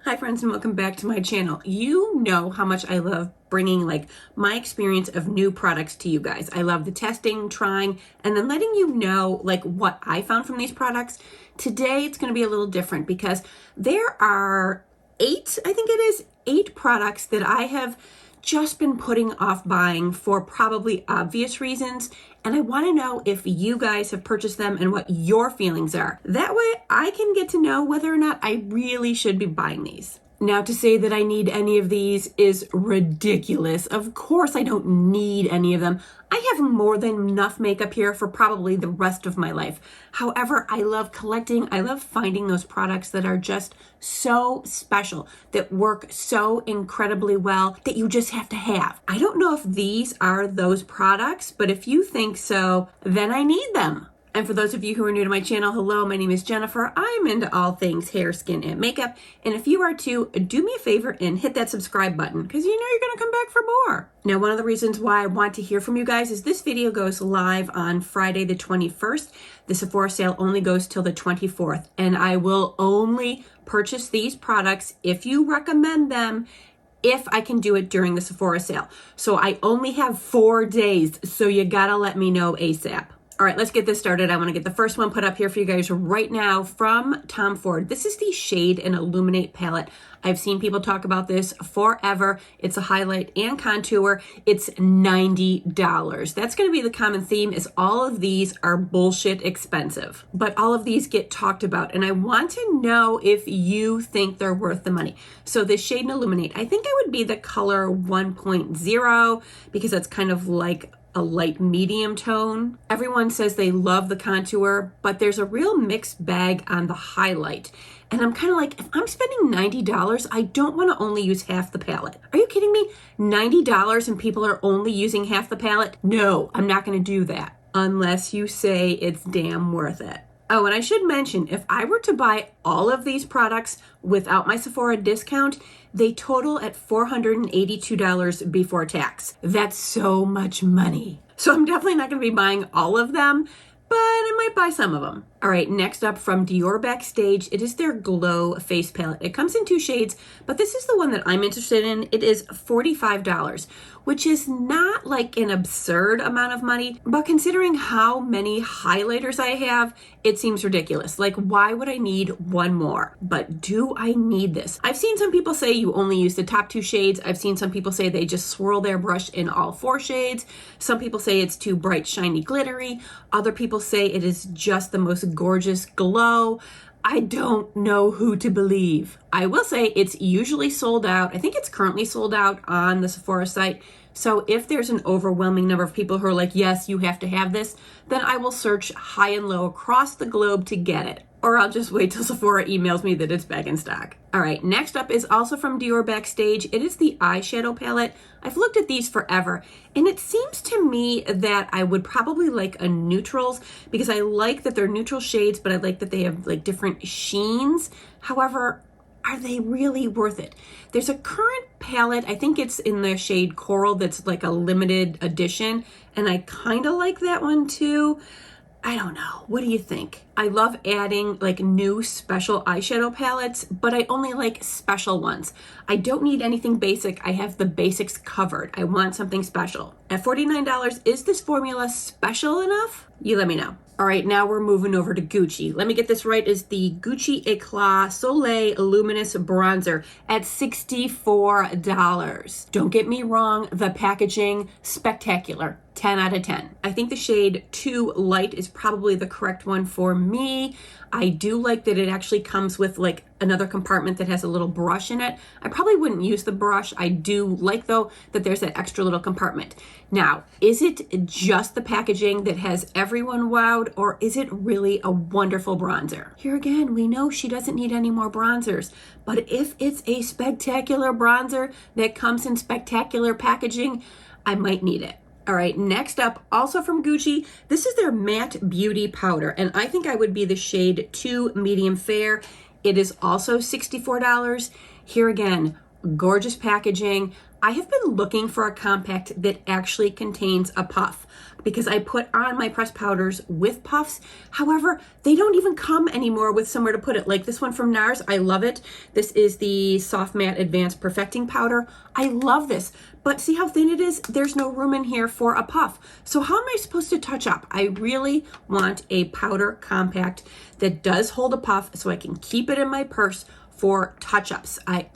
Hi friends, and welcome back to my channel. You know how much I love bringing my experience of new products to you guys. I love the testing, trying, and then letting you know what I found from these products. Today it's going to be a little different because there are eight products that I have just been putting off buying for probably obvious reasons, and I want to know if you guys have purchased them and what your feelings are. That way I can get to know whether or not I really should be buying these. Now, to say that I need any of these is ridiculous. Of course I don't need any of them. I have more than enough makeup here for probably the rest of my life. However, I love collecting. I love finding those products that are just so special, that work so incredibly well, that you just have to have. I don't know if these are those products, but if you think so, then I need them. And for those of you who are new to my channel, hello, my name is Jennifer. I'm into all things hair, skin, and makeup. And if you are too, do me a favor and hit that subscribe button because you know you're going to come back for more. Now, one of the reasons why I want to hear from you guys is this video goes live on Friday the 21st. The Sephora sale only goes till the 24th. And I will only purchase these products if you recommend them, if I can do it during the Sephora sale. So I only have 4 days, so you gotta let me know ASAP. All right, let's get this started. I want to get the first one put up here for you guys right now from Tom Ford. This is the Shade and Illuminate palette. I've seen people talk about this forever. It's a highlight and contour. It's $90. That's going to be the common theme, is all of these are bullshit expensive. But all of these get talked about, and I want to know if you think they're worth the money. So the Shade and Illuminate, I think I would be the color 1.0 because that's kind of like a light medium tone. Everyone says they love the contour, but there's a real mixed bag on the highlight. And I'm kind of like, if I'm spending $90, I don't want to only use half the palette. Are you kidding me? $90 and people are only using half the palette? No, I'm not going to do that unless you say it's damn worth it. Oh, and I should mention, if I were to buy all of these products without my Sephora discount, they total at $482 before tax. That's so much money. So I'm definitely not going to be buying all of them, but I might buy some of them. All right, next up from Dior Backstage, it is their Glow Face Palette. It comes in 2 shades, but this is the one that I'm interested in. It is $45, which is not like an absurd amount of money, but considering how many highlighters I have, it seems ridiculous. Like, why would I need one more? But do I need this? I've seen some people say you only use the top 2 shades. I've seen some people say they just swirl their brush in all 4 shades. Some people say it's too bright, shiny, glittery. Other people say it is just the most gorgeous glow. I don't know who to believe. I will say it's usually sold out. I think it's currently sold out on the Sephora site. So if there's an overwhelming number of people who are like, yes, you have to have this, then I will search high and low across the globe to get it. Or I'll just wait till Sephora emails me that it's back in stock. All right, next up is also from Dior Backstage. It is the eyeshadow palette. I've looked at these forever, and it seems to me that I would probably like a neutrals because I like that they're neutral shades, but I like that they have different sheens. However, are they really worth it? There's a current palette, I think it's in the shade Coral, that's like a limited edition, and I kind of like that one too. I don't know. What do you think? I love adding new special eyeshadow palettes, but I only like special ones. I don't need anything basic. I have the basics covered. I want something special. At $49, is this formula special enough? You let me know. All right, now we're moving over to Gucci. Let me get this right. Is the Gucci Eclat Soleil Luminous Bronzer at $64. Don't get me wrong, the packaging, spectacular. 10 out of 10. I think the shade Too Light is probably the correct one for me. I do like that it actually comes with another compartment that has a little brush in it. I probably wouldn't use the brush. I do like though that there's that extra little compartment. Now, is it just the packaging that has everyone wowed, or is it really a wonderful bronzer? Here again, we know she doesn't need any more bronzers, but if it's a spectacular bronzer that comes in spectacular packaging, I might need it. All right, next up, also from Gucci, this is their Matte Beauty Powder, and I think I would be the shade 2 Medium Fair. It is also $64. Here again, gorgeous packaging. I have been looking for a compact that actually contains a puff because I put on my pressed powders with puffs. However, they don't even come anymore with somewhere to put it. Like this one from NARS, I love it. This is the Soft Matte Advanced Perfecting Powder. I love this, but see how thin it is? There's no room in here for a puff. So how am I supposed to touch up? I really want a powder compact that does hold a puff so I can keep it in my purse for touch-ups. I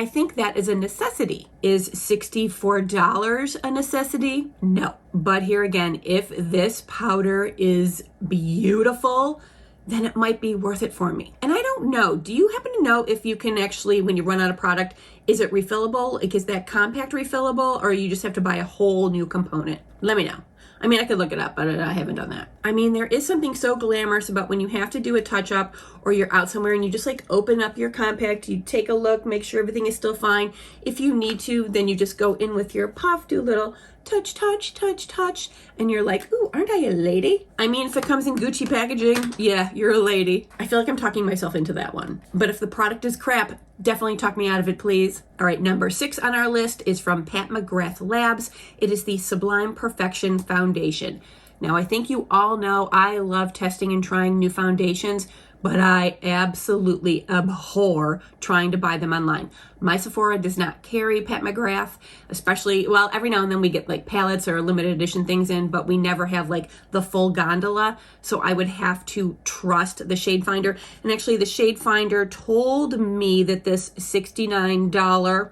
think that is a necessity. Is $64 a necessity? No. But here again, if this powder is beautiful, then it might be worth it for me. And I don't know, do you happen to know if you can actually, when you run out of product, is it refillable? Like, is that compact refillable, or you just have to buy a whole new component? Let me know. I mean, I could look it up, but I haven't done that. I mean, there is something so glamorous about when you have to do a touch-up or you're out somewhere and you just like open up your compact, you take a look, make sure everything is still fine. If you need to, then you just go in with your puff, do a little touch, touch, touch, touch, and you're like, ooh, aren't I a lady? I mean, if it comes in Gucci packaging, yeah, you're a lady. I feel like I'm talking myself into that one. But if the product is crap, definitely talk me out of it, please. All right, number 6 on our list is from Pat McGrath Labs. It is the Sublime Perfection Foundation. Now, I think you all know I love testing and trying new foundations, but I absolutely abhor trying to buy them online. My Sephora does not carry Pat McGrath, especially, well, every now and then we get like palettes or limited edition things in, but we never have like the full gondola. So I would have to trust the shade finder. And actually the shade finder told me that this $69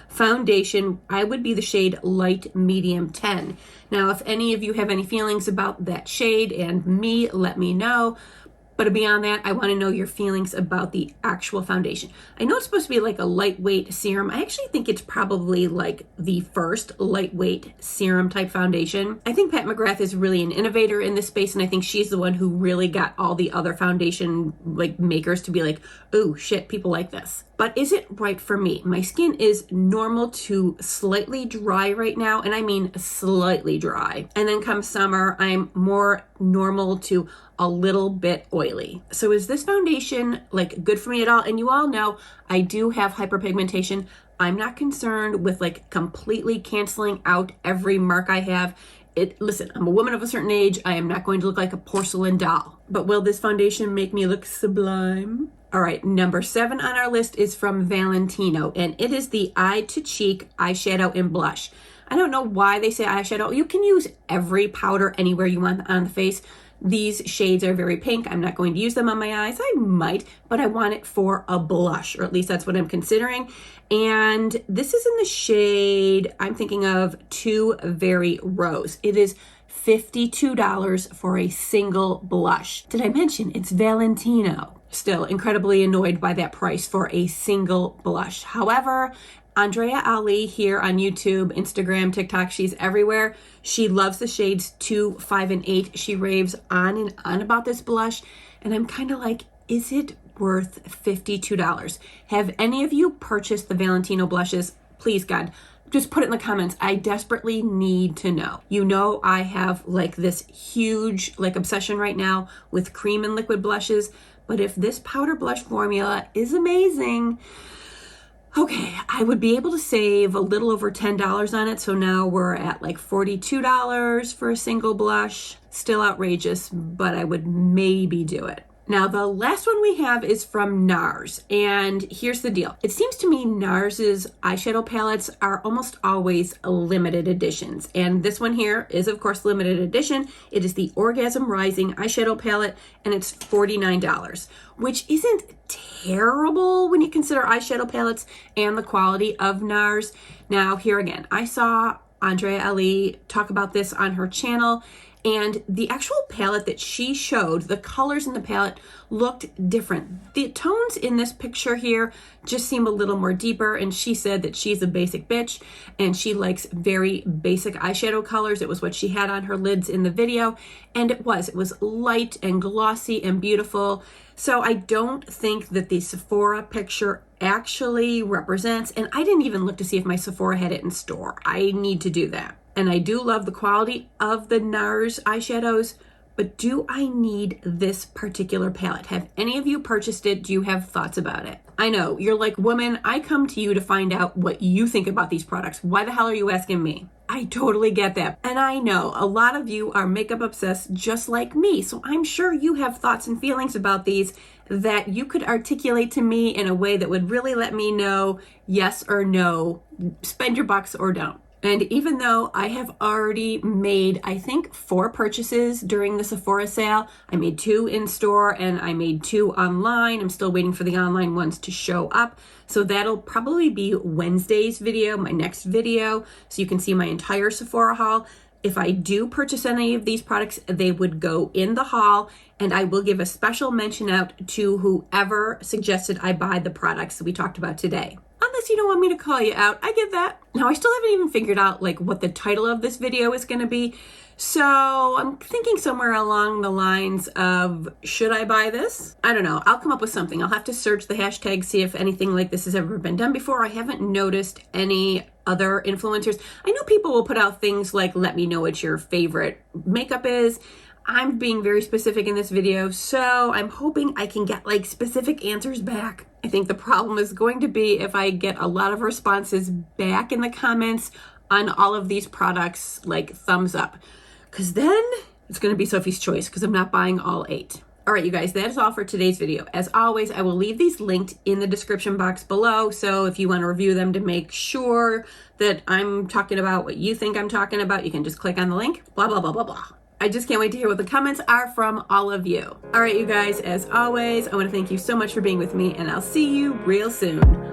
foundation, I would be the shade Light Medium 10. Now, if any of you have any feelings about that shade and me, let me know. But beyond that, I want to know your feelings about the actual foundation. I know it's supposed to be like a lightweight serum. I actually think it's probably like the first lightweight serum type foundation. I think Pat McGrath is really an innovator in this space, and I think she's the one who really got all the other foundation like makers to be like, oh shit, people like this. But is it right for me? My skin is normal to slightly dry right now, and I mean slightly dry. And then come summer, I'm more normal to a little bit oily. So is this foundation like good for me at all? And you all know I do have hyperpigmentation. I'm not concerned with like completely canceling out every mark I have. Listen, I'm a woman of a certain age. I am not going to look like a porcelain doll. But will this foundation make me look sublime? All right, number 7 on our list is from Valentino, and it is the Eye to Cheek eyeshadow and blush. I don't know why they say eyeshadow. You can use every powder anywhere you want on the face. These shades are very pink. I'm not going to use them on my eyes. I might, but I want it for a blush, or at least that's what I'm considering. And this is in the shade, I'm thinking of Too Very Rose. It is $52 for a single blush. Did I mention it's Valentino? Still incredibly annoyed by that price for a single blush. However, Andrea Ali here on YouTube, Instagram, TikTok, she's everywhere. She loves the shades 2, 5, and 8. She raves on and on about this blush. And I'm kind of like, is it worth $52? Have any of you purchased the Valentino blushes? Please, God, just put it in the comments. I desperately need to know. You know, I have like this huge like obsession right now with cream and liquid blushes. But if this powder blush formula is amazing, okay, I would be able to save a little over $10 on it. So now we're at like $42 for a single blush. Still outrageous, but I would maybe do it. Now, the last one we have is from NARS, and here's the deal. It seems to me NARS's eyeshadow palettes are almost always limited editions, and this one here is, of course, limited edition. It is the Orgasm Rising eyeshadow palette, and it's $49, which isn't terrible when you consider eyeshadow palettes and the quality of NARS. Now, here again, I saw Andrea Ali talk about this on her channel, and the actual palette that she showed, the colors in the palette looked different. The tones in this picture here just seem a little more deeper, and she said that she's a basic bitch and she likes very basic eyeshadow colors. It was what she had on her lids in the video, and it was light and glossy and beautiful. So I don't think that the Sephora picture actually represents, and I didn't even look to see if my Sephora had it in store. I need to do that. And I do love the quality of the NARS eyeshadows, but do I need this particular palette? Have any of you purchased it? Do you have thoughts about it? I know, you're like, woman, I come to you to find out what you think about these products. Why the hell are you asking me? I totally get that. And I know a lot of you are makeup obsessed just like me. So I'm sure you have thoughts and feelings about these that you could articulate to me in a way that would really let me know yes or no, spend your bucks or don't. And even though I have already made, I think, 4 purchases during the Sephora sale, I made 2 in store and I made 2 online. I'm still waiting for the online ones to show up. So that'll probably be Wednesday's video, my next video. So you can see my entire Sephora haul. If I do purchase any of these products, they would go in the haul, and I will give a special mention out to whoever suggested I buy the products that we talked about today. Unless you don't want me to call you out, I get that. Now, I still haven't even figured out like what the title of this video is going to be. So I'm thinking somewhere along the lines of, should I buy this? I don't know. I'll come up with something. I'll have to search the hashtag, see if anything like this has ever been done before. I haven't noticed any other influencers. I know people will put out things like, let me know what your favorite makeup is. I'm being very specific in this video, so I'm hoping I can get like specific answers back. I think the problem is going to be if I get a lot of responses back in the comments on all of these products, like thumbs up, because then it's going to be Sophie's choice because I'm not buying all 8. All right, you guys, that is all for today's video. As always, I will leave these linked in the description box below. So if you want to review them to make sure that I'm talking about what you think I'm talking about, you can just click on the link, blah, blah, blah, blah, blah. I just can't wait to hear what the comments are from all of you. All right, you guys, as always, I want to thank you so much for being with me, and I'll see you real soon.